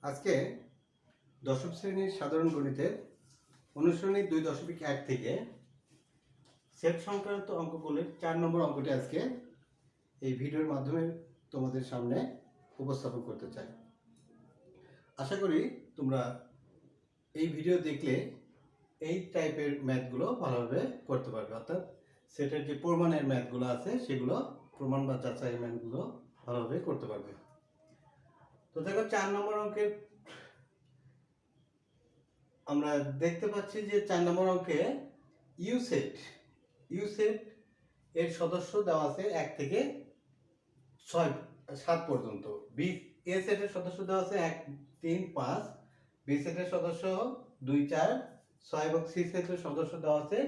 আজকে দশম শ্রেণীর সাধারণ গণিতের অনুশীলনী 2.1 থেকে সেট সংক্রান্ত অঙ্কগুলির 4 নম্বর অঙ্কটি আজকে এই ভিডিওর মাধ্যমে তোমাদের সামনে উপস্থাপন করতে চাই। আশা করি তোমরা এই ভিডিও দেখলে এই টাইপের ম্যাথগুলো ভালোভাবে করতে পারবে, অর্থাৎ সেটের যে প্রমাণের ম্যাথগুলো আছে সেগুলো প্রমাণ বা যাচাই ম্যাথগুলো ভালোভাবে করতে পারবে। তো দেখো 4 নম্বর অঙ্কের আমরা দেখতে পাচ্ছি যে 4 নম্বর অঙ্কে ইউ সেট এর সদস্য দেওয়া আছে 1 থেকে 7 পর্যন্ত। বি এ সেটের সদস্য দেওয়া আছে 1 3 5, বি সেটের সদস্য 2 4 6 এবং সি সেটের সদস্য দেওয়া আছে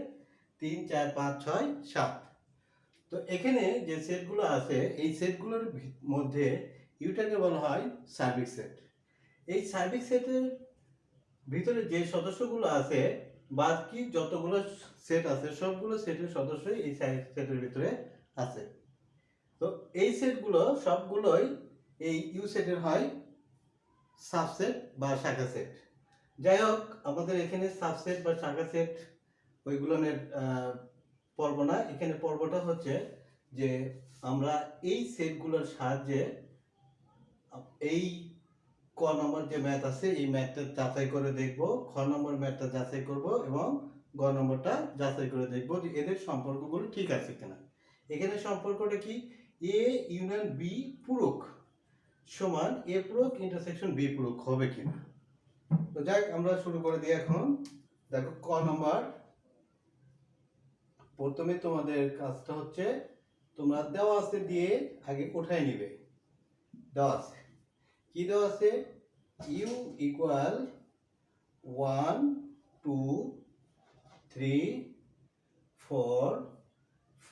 3 4 5 6 7। তো এখানে যে সেটগুলো আছে এই সেটগুলোর মধ্যে ইউটাকে বলা হয় সার্বিক সেট। এই সার্বিক সেটের ভিতরে যে সদস্যগুলো আছে বাকি যতগুলো সেট আছে সবগুলো সেটের সদস্যই এই সেটের ভিতরে আছে। তো এই সেটগুলো সবগুলোই এই ইউ সেটের হয় সাবসেট বা শাখা সেট। যাই হোক, আমাদের এখানে সাবসেট বা শাখা সেট ওইগুলোর পর্ব না, এখানে পর্বটা হচ্ছে যে আমরা এই সেটগুলোর সাহায্যে এই ক নম্বর যে ম্যাথ আছে এই ম্যাথটা যাচাই করে দেখব, খ নম্বর ম্যাথটা যাচাই করব এবং গ নম্বরটা যাচাই করে দেখব যে এদের সম্পর্কগুলো ঠিক আছে কিনা। এখানে সম্পর্কটা কি, এ ইউনিয়ন বি পূরক সমান এ পূরক ইন্টারসেকশন বি পূরক হবে কিনা। তো যাক, আমরা শুরু করে দিই। এখন দেখো ক নম্বর, প্রথমে তোমাদের কাজটা হচ্ছে তোমরা দেওয়া আছে দিয়ে আগে উঠায় নিবে। দেওয়া আছে কি, দেওয়া আছে ইউ ইকুয়াল 1 2 3 4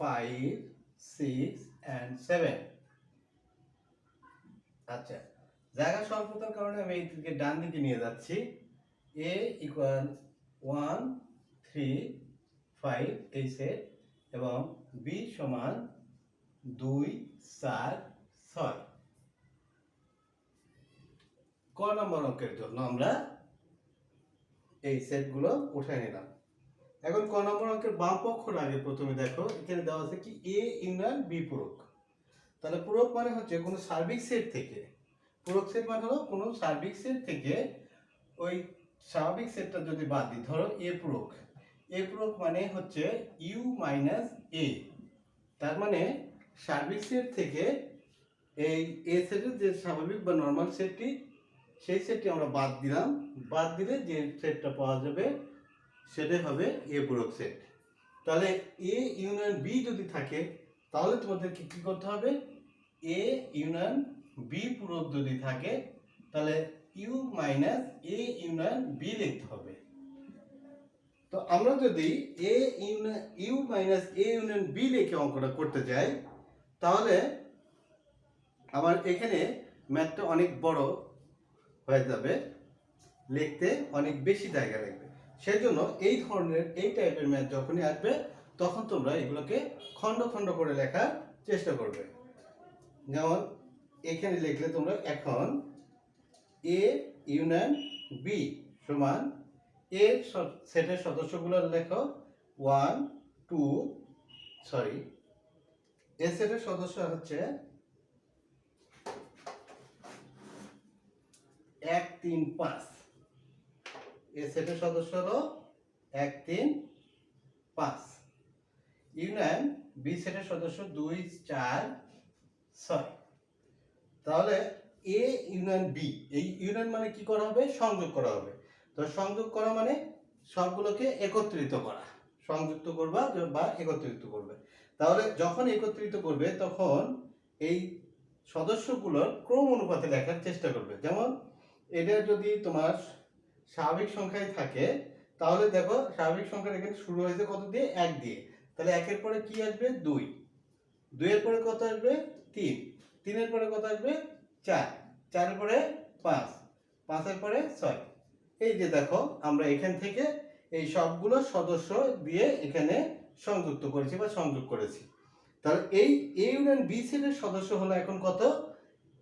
5 6 and 7। আচ্ছা, জায়গা স্বল্পতার কারণে আমি এই দিকে ডান দিকে নিয়ে যাচ্ছি। এ ইকুয়াল 1 3 5 এই সেট এবং বি সমান 2 4 6। ক নম্বর অঙ্কের জন্য আমরা এই সেটগুলো উঠাই নিলাম। এখন ক নম্বর অঙ্কের বাম পক্ষটা আগে প্রথমে দেখো, এখানে দেওয়া আছে কি এ ইউনিয়ন বি পূরক। তাহলে পূরক মানে হচ্ছে কোনো সার্বিক সেট থেকে, পূরক সেট মানে হলো কোনো সার্বিক সেট থেকে ওই স্বাভাবিক সেটটা যদি বাদ দিই, ধরো এ পূরক, এ পূরক মানে হচ্ছে ইউ মাইনাস এ। তার মানে সার্বিক সেট থেকে এই এ সেটের যে স্বাভাবিক বা নর্মাল সেটটি সেই সেটটি আমরা বাদ দিলাম, বাদ দিলে যে সেটটা পাওয়া যাবে সেটাই হবে এ পূরক সেট। তাহলে এ ইউনিয়ন বি যদি থাকে তাহলে তোমাদেরকে কি করতে হবে, এ ইউনিয়ন বি পূরক যদি থাকে তাহলে U minus A union B লিখতে হবে। তো আমরা যদি U minus A union B লিখে অঙ্কটা করতে যাই তাহলে আমার এখানে ম্যাথটা অনেক বড় হয়ে যাবে, লিখতে অনেক বেশি জায়গা লাগবে। সেই জন্য এই ধরনের এই টাইপের ম্যাথ যখনই আসবে তখন তোমরা এগুলোকে খণ্ড খণ্ড করে লেখার চেষ্টা করবে। যেমন এখানে লিখলে তোমরা এখন এ ইউনিয়ন বি সমান এর সেটের সদস্যগুলো লেখো 1 2 সরি এ সেটের সদস্য হচ্ছে 1 3 5, এ সেটের সদস্য হলো 1 3 5। ইউনিয়ন বি সেটের সদস্য 2 4 6। তাহলে এ ইউনিয়ন বি, এই ইউনিয়ন মানে কি করা হবে, সংযোগ করা হবে। তো সংযোগ করা মানে সবগুলোকে একত্রিত করা, সংযুক্ত করবা বা একত্রিত করবে। তাহলে যখন একত্রিত করবে তখন এই সদস্যগুলোর ক্রম অনুপাতে লেখার চেষ্টা করবে। যেমন এটা যদি তোমার স্বাভাবিক সংখ্যায় থাকে তাহলে দেখো স্বাভাবিক সংখ্যা এখানে শুরু হয়েছে কত দিয়ে, 1 দিয়ে। তাহলে 1 এর পরে কি আসবে, 2, 2 এর পরে কত আসবে, 3, 3 এর পরে কত আসবে, 4, 4 এর পরে 5, 5 এর পরে 6। এই যে দেখো আমরা এখান থেকে এই সবগুলো সদস্য দিয়ে এখানে সংযুক্ত করেছি বা সংযোগ করেছি। তাহলে এই এ ইউনিয়ন বি সেটের সদস্য হলো এখন কত,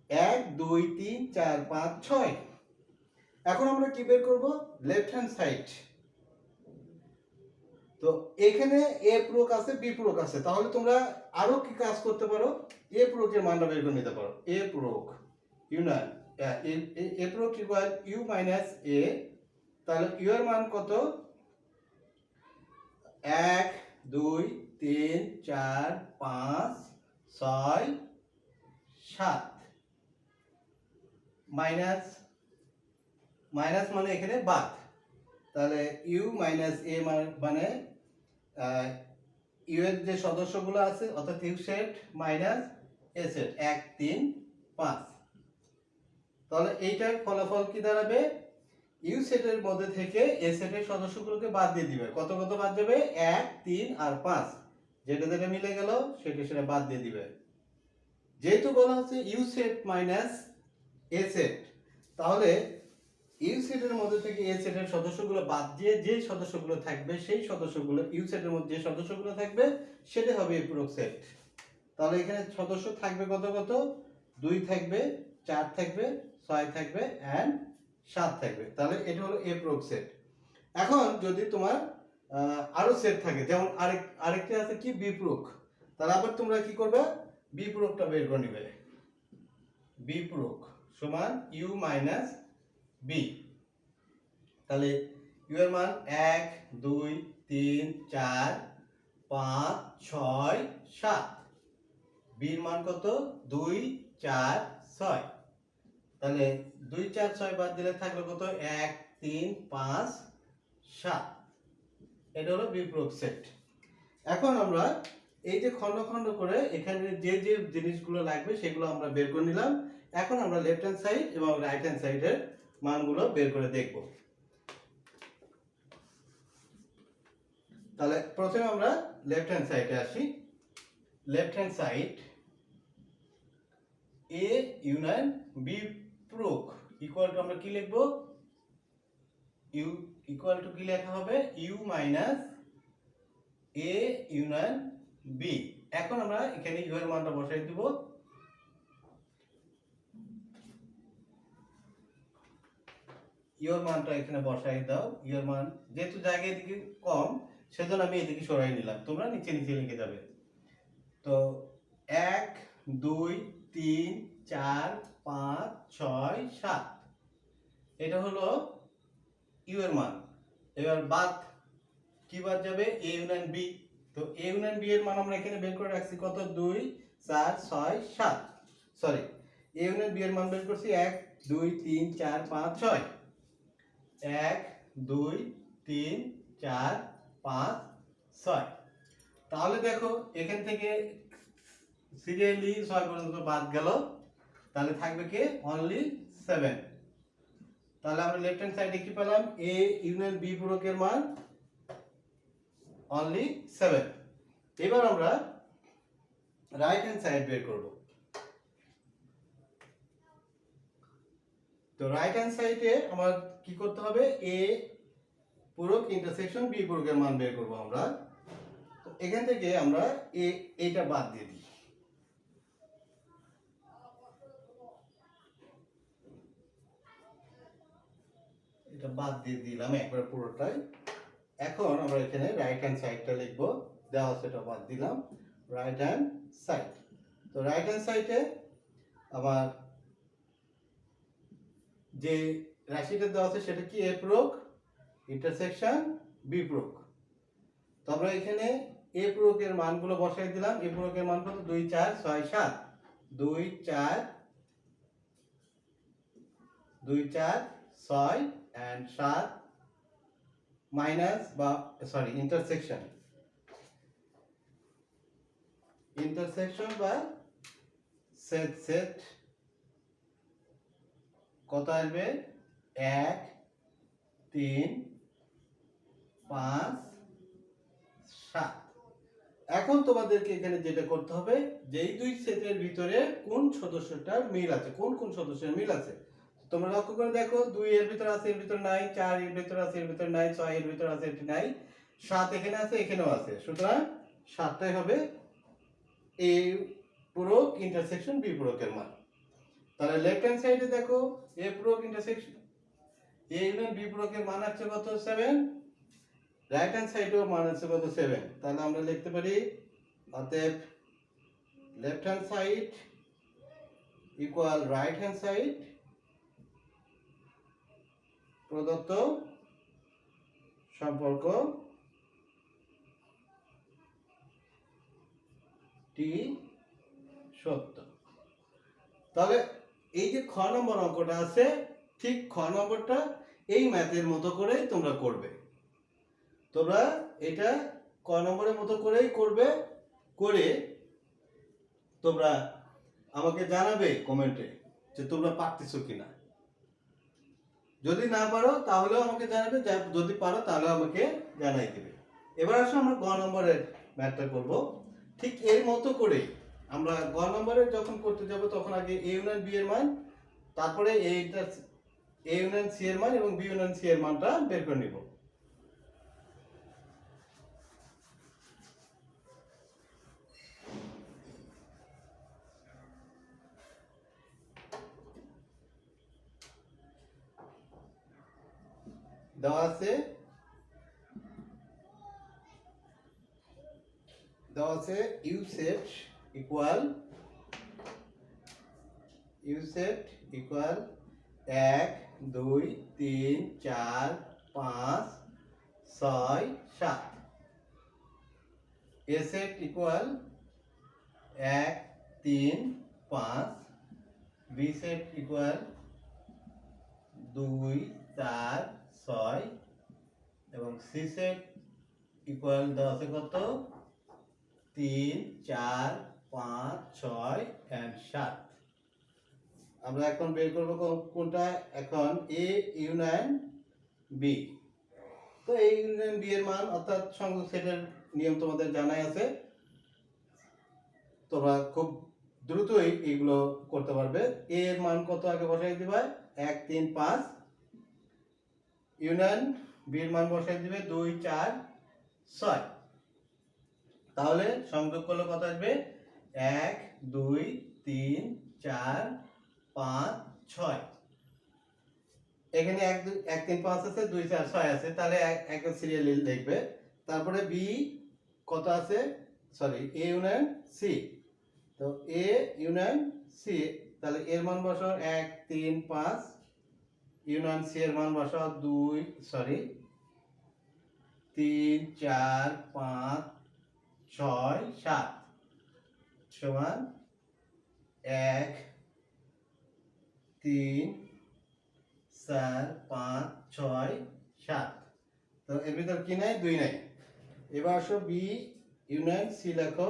1 2 3 4 5 6। এখন আমরা কি বের করব? Left hand side. তো এখানে এ পূরক আছে, বি পূরক আছে, তাহলে তোমরা আরো কি কাজ করতে পারো? এ পূরকের মানটা বের করে নিতে পারো। এ পূরক ইউনিয়ন এ পূরক ইকুয়াল ইউ মাইনাস এ। তাহলে ইউ এর মান কত? 1 2 3 4 5 6 7 মাইনাস মাইনাস মানে এখানে বাদ, তাহলে ইউ মাইনাস এ মানে ইউ এর যে সদস্যগুলো আছে অর্থাৎ U set minus A set 1 3 5। তাহলে এইটার ফলাফল কি দাঁড়াবে? ইউ সেটের মধ্যে থেকে এ সেটের সদস্যগুলোকে বাদ দিয়ে দিবে। কত কত বাদ যাবে? 1 3 আর 5, যেটা যেটা মিলে গেল সেটা বাদ দিয়ে দিবে। যেহেতু বলা হচ্ছে U set minus A set, তাহলে ইউ সেটের মধ্যে থেকে এ সেটের সদস্যগুলো বাদ দিয়ে যে সদস্যগুলো থাকবে সেই সদস্যগুলো ইউ সেটের মধ্যে যে সদস্যগুলো থাকবে সেটা হবে এ পূরক সেট। তাহলে এখানে সদস্য থাকবে কত কত? 2 থাকবে, 4 থাকবে, 6 থাকবে এন্ড 7 থাকবে। তাহলে এটা হলো এ পূরক সেট। এখন যদি তোমার আরো সেট থাকে, যেমন আরেকটা আছে কি বি পূরক, তাহলে আবার তোমরা কি করবে? বি পূরকটা বের করে নিবে। বি পূরক সমান ইউ মাইনাস বি। তাহলে ইউ এর মান 1 2 3 4 5 6 7, বি এর মান কত? 2 4 6। তাহলে 2 4 6 বাদ দিলে থাকলো কত? 1 3 5 7। এটা হলো বি পূরক সেট। এখন আমরা এই যে খন্ড খন্ড করে এখানে যে যে জিনিসগুলো লাগবে সেগুলো আমরা বের করে নিলাম। এখন আমরা লেফট হ্যান্ড সাইড এবং রাইট হ্যান্ড সাইডের মানগুলো বের করে দেখব। তাহলে প্রথমে আমরা লেফট হ্যান্ড সাইডে আসি। Left hand side A union B পূরক ইকুয়াল টু আমরা কি লিখব? ইউ ইকুয়াল টু কি লেখা হবে? U minus A union B. এখন আমরা এখানে ইউ এর মানটা বসাই দিব। ইউ এর মানটা এখানে বসাই দাও। ইউ এর মান যেহেতু জায়গা এদিকে কম সেজন্য আমি এদিকে সরাই নিলাম, তোমরা নিচে নিচে লিখে যাবে। তো 1 2 3 4 5 6 7, এটা হলো ইউ এর মান। এবার বাদ কি বাদ যাবে? A union B. তো এ ইউনিয়ন বি এর মান আমরা এখানে বের করে রাখছি কত? 2 4 6 7। সরি, এ ইউনিয়ন বি এর মান বের করছি 1 2 3 4 5 6। 1 2 3 4 5 6। তাহলে দেখো এখান থেকে সিরিয়ালি 6 পর্যন্ত বাদ গেল, তাহলে থাকবে কি? অনলি 7। তাহলে আমরা লেফট হ্যান্ড সাইডে কি পেলাম? এ ইউনিয়ন বি পূরকের মান অনলি 7। এবার আমরা রাইট হ্যান্ড সাইড বের করব। তো রাইট হ্যান্ড সাইডে আমার কি করতে হবে? এ পূরক ইন্টারসেকশন বি পূরকের মান বের করব আমরা। তো এখান থেকে আমরা এইটা বাদ দিয়ে দিই। এটা বাদ দিয়ে দিলাম একবার পুরোটাই। এখন আমরা এখানে রাইট হ্যান্ড সাইডটা লিখব। দেওয়া সেটা বাদ দিলাম, রাইট হ্যান্ড সাইড। তো রাইট হ্যান্ড সাইডে আমার যে রাশিটা দেওয়া আছে সেটা কি? এ পূরক ইন্টারসেকশন বি পূরক। তো আমরা এখানে এ পূরকের মানগুলো বসাই দিলাম। এ পূরকের মান কত? 2 4 6 7। 2 4 2 4 6 and 7 মাইনাস বা সরি ইন্টারসেকশন বা সেট কত আসবে? 1 3 5 7। এখন তোমাদেরকে এখানে যেটা করতে হবে, যেই দুই সেটের ভিতরে কোন সদস্যটার মিল আছে, কোন কোন সদস্যের মিল আছে তোমরা লক্ষ্য করে দেখো। 2 এর ভিতর আছে, এর ভিতর নাই। 4 এর ভিতর আছে, এর ভিতর নাই। 6 এর ভিতর আছে, এটি নাই। 7 এখানে আছে, এখানেও আছে। সুতরাং 7টাই হবে এ পূরক ইন্টারসেকশন বি পূরকের মান। তাহলে লেফট হ্যান্ড সাইডে দেখো এ পূরক ইন্টারসেকশন এ ইউনিয়ন বি পূরকের মান আসছে কত 7, রাইট হ্যান্ড সাইডেও মান আসছে কত 7। তাহলে আমরা লিখতে পারি অতএব left hand side equal right hand side প্রদত্ত সম্পর্ক টি সত্য। তাহলে এই যে খ নম্বর অঙ্কটা আছে ঠিক খ নম্বরটা এই ম্যাথের মতো করে তোমরা করবে। তোমরা এটা ক নম্বরের মতো করেই করবে, করে তোমরা আমাকে জানাবে কমেন্টে যে তোমরা পারতেছো কিনা। যদি না পারো তাহলেও আমাকে জানাবে, যদি পারো তাহলে আমাকে জানাই দেবে। এবার আসো আমরা গ নম্বরের ম্যাথটা করব। ঠিক এর মতো করে আমরা গ নম্বরের যখন করতে যাব তখন আগে এ ইউনিয়ন বি এর মান, তারপরে এইটা এ ইউনিয়ন সি এর মান এবং বি ইউনিয়ন সি এর মানটা বের করে নিব। দেওয়া আছে U set equal 1 2 3 4 5 6 7, A set equal 1 3 5, B set equal 2 4 6 এবং সি সেট ইকুয়াল দেওয়া আছে কত 3 4 5 6 and 7। আমরা এখন বের করব কোনটা, এখন এ ইউনিয়ন বি। তো এই ইউনিয়ন বি এর মান অর্থাৎ সংযোগ সেটের নিয়ম তোমাদের জানাই আছে, তোমরা খুব দ্রুতই এগুলো করতে পারবে। এ এর মান কত আগে বসাই দিবা 1 3 5, ইউনিয়ন বি এর মান বসাই দিবে 2 4 6। তাহলে সংযোগ করলে কত আসবে 1 2 3 4 5 6। এখানে 1 3 5 আছে, 2 4 6 আছে, তাহলে এক সিরিয়ালি লিখবে। তারপরে বি কত আছে, সরি এ ইউনিয়ন সি। তো এ ইউনিয়ন সি, তাহলে এর মান বসাও 1 3 5, ইউনিয়ন সি এর মান বসাও 3 4 5 6 7 সমান 1 3 4 5 6 7। তো এর ভিতর কি নাই, 2 নাই। এবার আসো বি ইউনিয়ন সি লেখো।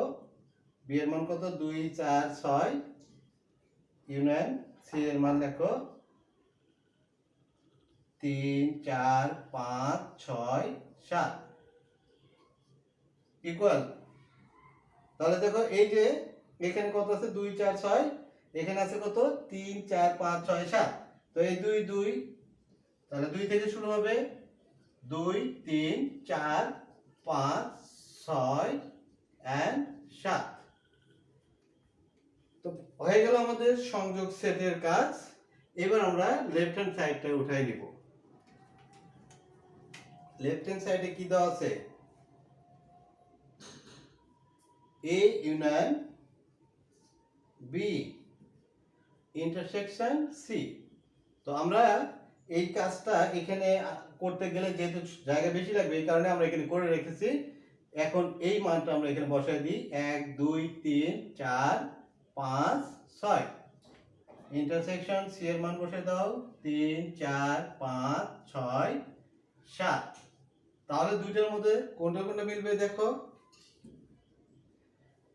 বি এর মান কত 2 4 6, ইউনিয়ন সি এর মান লেখো 3 4 5 6 7 ইকুয়াল। তাহলে দেখো এই যে এখানে কত আছে 2 4 6, এখানে আছে কত 3 4 5 6 7। তো এই 2 2, তাহলে 2 থেকে শুরু হবে 2 3 4 5 6 and 7। তো হয়ে গেল আমাদের সংযোগ সেটের কাজ। এবার আমরা লেফট হ্যান্ড সাইডটা উঠাই নিব। লেফট হ্যান্ড সাইডে কি দেওয়া আছে A union B intersection C. তো আমরা এই কাজটা এখানে করতে গেলে যেহেতু জায়গা বেশি লাগবে এই কারণে আমরা এখানে করে রেখেছি। এখন এই মানটা আমরা এখানে বসাই দিই 1 2 3 4 5 6, ইন্টারসেকশন সি এর মান বসাই দাও 3 4 5 6 7। তাহলে দুইটার মধ্যে কোনটা কোনটা মিলবে দেখো,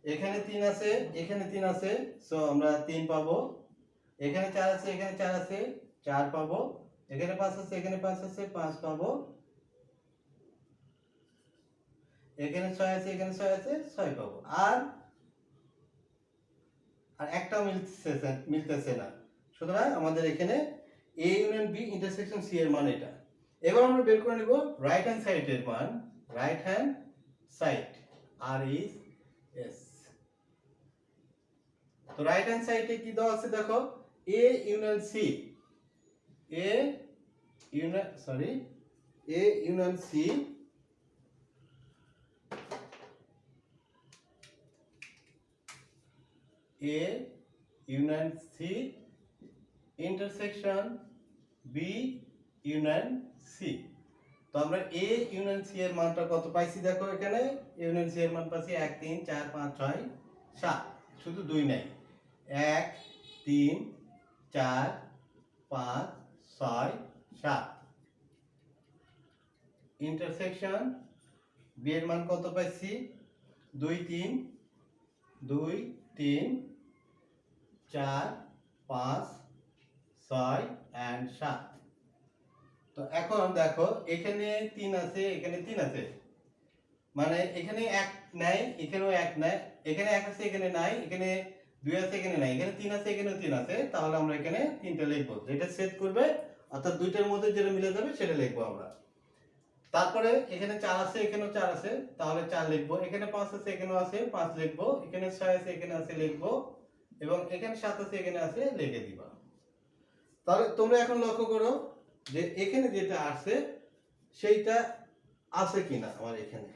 এখানে 3 আছে এখানে 3 আছে, সো আমরা 3 পাবো। এখানে 4 আছে এখানে 4 আছে, 4 পাবো। এখানে 5 আছে এখানে 5 আছে, 5 পাবো। এখানে 6 আছে এখানে 6 আছে, 6 পাবো। আর একটাও মিলতেছে না। সুতরাং আমাদের এখানে A union B intersection C এর মান এটা। এবার আমরা বের করে নিব রাইট হ্যান্ড সাইডের মান। Right hand side R H S. তো রাইট হ্যান্ড সাইডে কি দেওয়া আছে দেখো A union C. A A union C A union C intersection B union C। তো আমরা A ইউনিয়ন C এর মানটা কত পাইছি দেখো, এখানে ইউনিয়ন C এর মান পাইছি 1 3 4 5 6 7, শুধু 2 নাই, 1 3 4 5 6 7। ইন্টারসেকশন B এর মান কত পাইছি 2 3 2 3 4 5 6 and 7। তো এখন দেখো এখানে 3 আছে, এখানে 3 আছে, মানে এখানে 1 নাই, এখানেও 1 নাই, এখানে 1 আছে, এখানে নাই, এখানে 2 আছে, এখানে নাই, এখানে 3 আছে, এখানেও 3 আছে। তাহলে আমরা এখানে 3টা লিখব, যেটা সেট করবে অর্থাৎ দুইটার মধ্যে যেটা মিলে যাবে সেটা লিখব আমরা। তারপরে এখানে 4 আছে, এখানেও 4 আছে, তাহলে 4 লিখব। এখানে 5 আছে, এখানেও আছে, 5 লিখব। এখানে 6 আছে, এখানে আছে, লিখব। এবং এখানে 7 আছে, এখানে আছে, লিখে দিবা। তাহলে তোমরা এখন লক্ষ্য করো যে এখানে যেটা আছে সেইটা আছে কিনা আমার এখানে।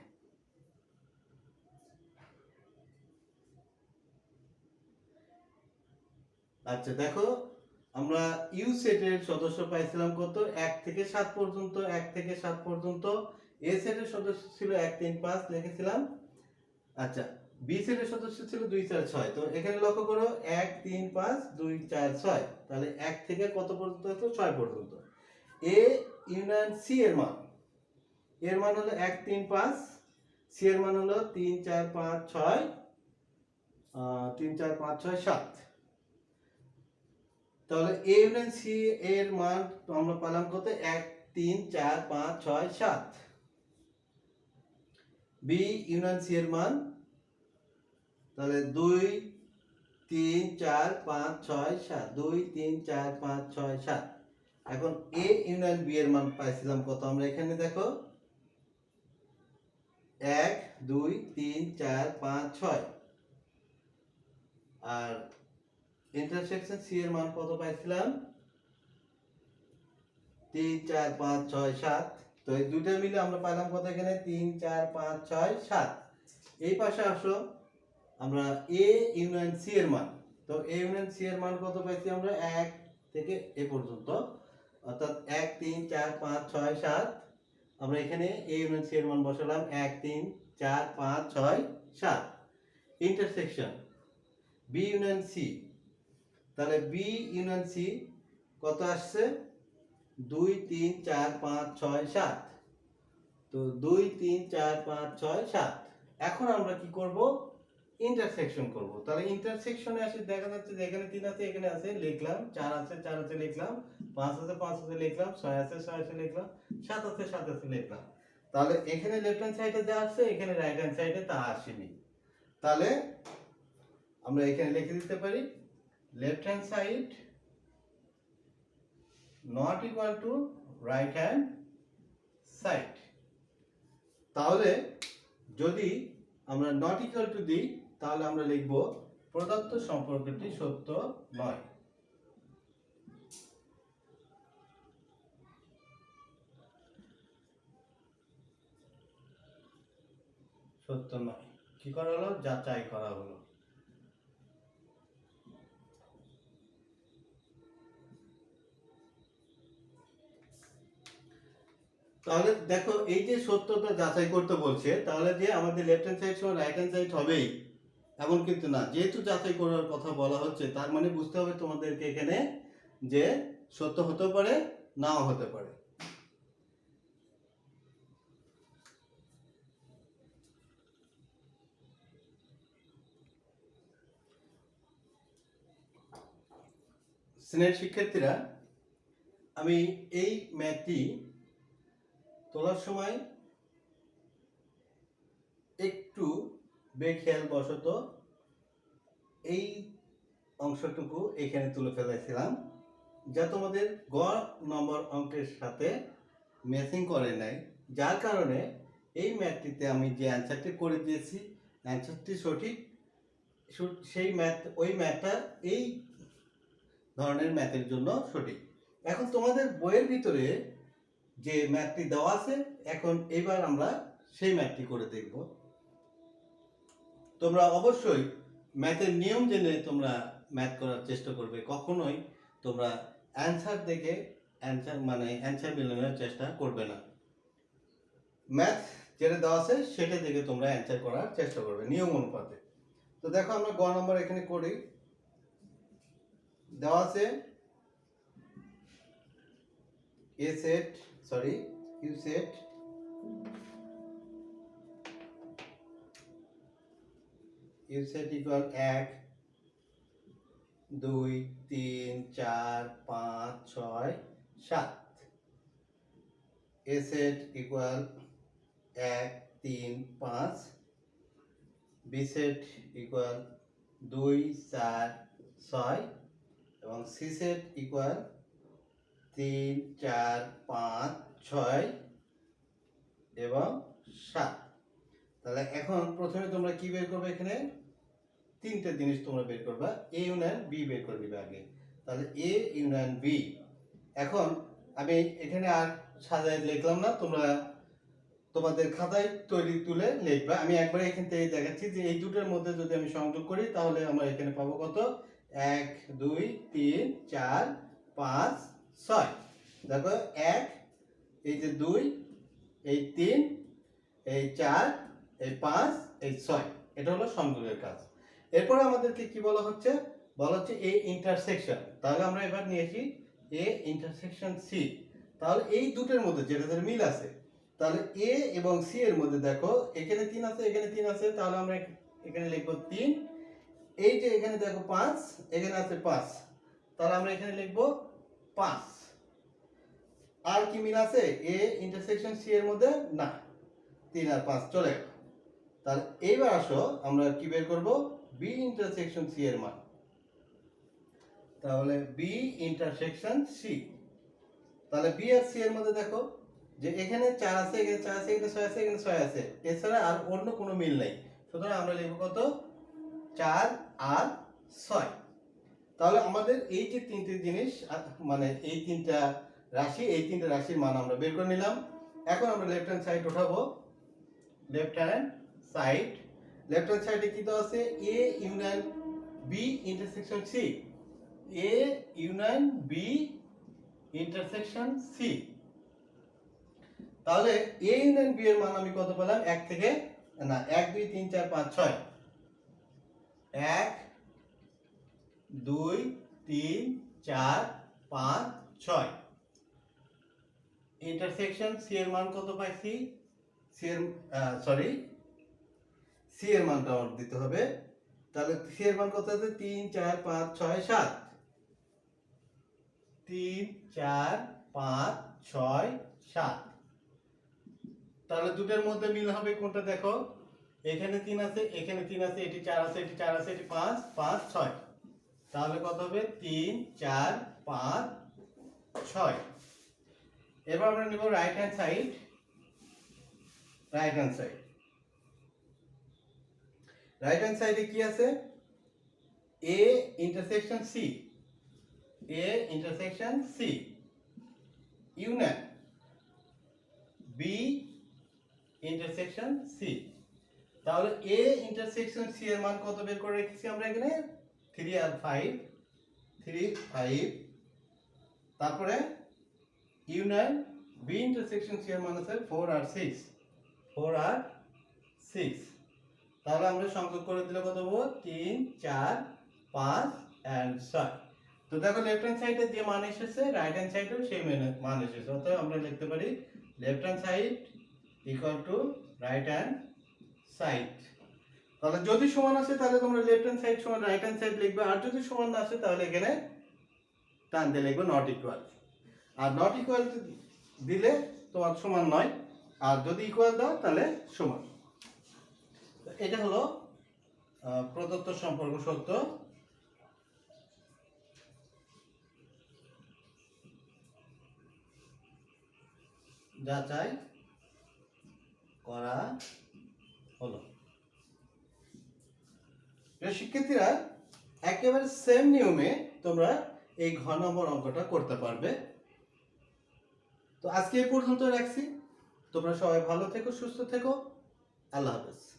আচ্ছা দেখো, আমরা ইউ সেটের সদস্য পাইছিলাম কত 1 থেকে 7 পর্যন্ত, 1 থেকে 7 পর্যন্ত। এ সেটের সদস্য ছিল 1 3 5 লিখেছিলাম। আচ্ছা বি সেটের সদস্য ছিল 2 4 6। তো এখানে লক্ষ্য করো 1 3 5 2 4 6, তাহলে 1 থেকে কত পর্যন্ত হতো 6 পর্যন্ত। এ ইউনিয়ন সি এর মান, এর মান হলো 1 3 5, সি এর মান হলো 3 4 5 6 3 4 5 6 7। তাহলে এ ইউনিয়ন সি এর মান আমরা পেলাম কত 1 3 4 5 6 7। বি ইউনিয়ন সি এর মান তাহলে 2 3 4 5 6 7, 2 3 4 5 6 7। এখন এ ইউনিয়ন বি এর মান পাইছিলাম কত আমরা এখানে দেখো 1 2 3 4 5 6। আর ইন্টারসেকশন সি এর মান কত পাইছিলাম 3 4 5 6 7। তো এই দুটো মিলে আমরা পাইলাম কত এখানে 3 4 5 6 7। এই পাশে আসো, আমরা এ ইউনিয়ন সি এর মান, তো এ ইউনিয়ন সি এর মান কত পাইছি আমরা 1 থেকে এ পর্যন্ত, অর্থাৎ 1 3 4 5 6 7। আমরা এখানে এ ইউনিয়ন সি এর মান বসালাম 1 3 4 5 6 7। ইন্টারসেকশন বি ইউনিয়ন সি, তাহলে বি ইউনিয়ন সি কত আসছে 2 3 4 5 6 7। তো 2 3 4 5 6 7। এখন আমরা কি করব ইন্টারসেকশন করব। তাহলে ইন্টারসেকশনে আসে দেখা যাচ্ছে যে এখানে 3 আছে, এখানে আছে, লিখলাম। 4 আছে, 4 আছে, লিখলাম। 5 আছে, 5 আছে, লিখলাম। 6 আছে, 6 আছে, লিখলাম। 7 আছে, 7 আছে, লিখলাম। তাহলে এখানে লেফট হ্যান্ড সাইডে যা আছে এখানে রাইট হ্যান্ড সাইডে তা আসেনি। তাহলে আমরা এখানে লিখে দিতে পারি left hand side not equal to right hand side। তাহলে যদি আমরা not equal to দিই তাহলে আমরা লিখব প্রদত্ত সম্পর্কটি সত্য নয়। সত্য নয় কি করা হলো যাচাই করা হলো। তাহলে দেখো এই যে সত্যটা যাচাই করতে বলছে, তাহলে যে আমাদের লেফট হ্যান্ড সাইড সমান রাইট হ্যান্ড সাইড হবেই এমন কিন্তু না। যেহেতু যাচাই করার কথা বলা হচ্ছে তার মানে বুঝতে হবে তোমাদেরকে এখানে যে সত্য হতে পারে নাও হতে পারে। স্নেহ শিক্ষার্থীরা, আমি এই ম্যাথটি তোলার সময় একটু বেখেয়াল বশত এই অংশটুকু এখানে তুলে ফেলেছিলাম, যা তোমাদের গ নম্বর অঙ্কের সাথে ম্যাচিং করে নাই, যার কারণে এই ম্যাথটিতে আমি যে অ্যান্সারটি করে দিয়েছি অ্যান্সারটি সঠিক। সেই ওই ম্যাথটা এই ধরনের ম্যাথের জন্য সঠিক। এখন তোমাদের বইয়ের ভিতরে যে ম্যাথটি দেওয়া আছে, এখন এবার আমরা সেই ম্যাথটি করে দেখব। তোমরা অবশ্যই ম্যাথের নিয়ম জেনে তোমরা ম্যাথ করার চেষ্টা করবে, কখনোই তোমরা অ্যান্সার দেখে অ্যান্সার মিলানোর চেষ্টা করবে না। ম্যাথ যেটা দেওয়া আছে সেটা দেখে তোমরা অ্যান্সার করার চেষ্টা করবে নিয়ম অনুপাতে। তো দেখো আমরা গ নম্বর এখানে করি। দেওয়া আছে U set equal 1 2 3 4 5 6 7। A set equal 1 3 5। B set equal 2 4 6 এবং সি সেট ইকুয়াল 3 4 5 6 এবং 7। তাহলে এখন প্রথমে তোমরা কি বের করবে, এখানে তিনটে জিনিস তোমরা বের করবা। এ ইউনিয়ন বি বের করে দিবে আগে। তাহলে এ ইউনিয়ন বি। এখন আমি এখানে আর সাজায় লিখলাম না, তোমরা তোমাদের খাতায় তুলে লিখবা। আমি একবার এখান থেকে দেখাচ্ছি যে এই দুটোর মধ্যে যদি আমি সংযোগ করি তাহলে আমরা এখানে পাবো কত, 1 2 3 4 5 6। দেখো 1, এই যে 2, এই 3, এই 4, এই 5, এই 6, এটা হলো সংযোগের কাজ। এরপরে আমাদেরকে কি বলা হচ্ছে এ ইন্টারসেকশন। তাহলে আমরা এবার নিয়েছি এ ইন্টারসেকশন সি। তাহলে এই দুটোর মধ্যে যেটাদের মিল আছে, তাহলে এ এবং সি এর মধ্যে দেখো এখানে 3 আছে, এখানে 3 আছে, তাহলে আমরা এখানে লিখবো 3। এই যে এখানে দেখো 5, এখানে আছে 5, তাহলে আমরা এখানে লিখবো 5। আর কি মিল আছে এ ইন্টারসেকশন সি এর মধ্যে? না, 3 আর 5 চলে গেল। তাহলে এইবার আসো আমরা কি বের করব, বি ইন্টারসেকশন সি এর মান। তাহলে বি ইন্টারসেকশন সি। তাহলে বি আর সি এর মধ্যে দেখো যে এখানে 4 আছে, এখানে 4 আছে, এখানে 6 আছে, এখানে 6 আছে, এছাড়া আর অন্য কোনো মিল নাই। সুতরাং আমরা লিখব কত, 4 আর 6। তাহলে আমাদের এই যে তিনটে জিনিস এই তিনটা রাশির মান আমরা বের করে নিলাম। এখন আমরা লেফট হ্যান্ড সাইড উঠাবো। লেফট হ্যান্ড সাইডে কি দেওয়া আছে, A union B intersection C. A union B intersection C. তাহলে এ ইউনিয়ন বি এর মান আমি কত পেলাম, 1 2 3 4 5 6। 1 2 3 4 5 6। ইন্টারসেকশন সি এর মান কত পাইছি, সি এর মানটা আমার দিতে হবে। তাহলে সি এর মান কত আছে, 3 4 5 6 7। 3 4 5 6 7। তাহলে দুটোর মধ্যে মিল হবে কোনটা দেখো, এখানে 3 আছে, এখানে 3 আছে, এটি 4 আছে, এটি 4 আছে, এটি 5 5 6। তাহলে কত হবে, 3 4 5 6। এবার আমরা নিব right hand side. Right hand সাইডে কি আছে, A intersection C union B intersection C. তাহলে এ ইন্টারসেকশন সি এর মান কত বের করে রেখেছি আমরা এখানে, 3 আর 5। তারপরে ইউনিয়ন বি ইন্টারসেকশন সি এর মান আছে 4 আর 6। তাহলে আমরা সংযোগ করে দিলে কত পাবো, 3 4 5 and 6। তো দেখো লেফট হ্যান্ড সাইডে যে মান এসেছে রাইট হ্যান্ড সাইডেও সেই মান এসেছে। অতএব আমরা লিখতে পারি left hand side equal to right hand side. তাহলে যদি সমান আসে তাহলে তোমরা লেফট হ্যান্ড সাইড সমান রাইট হ্যান্ড সাইড লিখবে, আর যদি সমান না আসে তাহলে এখানে টান দিয়ে লিখবে not equal. Are not equal দিলে তোমার সমান নয়, আর যদি ইকুয়াল দাও তাহলে সমান। এটা হলো প্রদত্ত সম্পর্ক সত্য। যাচাই করা হলো। শিক্ষার্থীরা একেবারে সেম নিয়মে তোমরা এই ঘ নম্বর অঙ্কটা করতে পারবে। তো আজকে এই পর্যন্ত রাখছি। তোমরা সবাই ভালো থেকো, সুস্থ থেকো। আল্লাহ হাফেজ।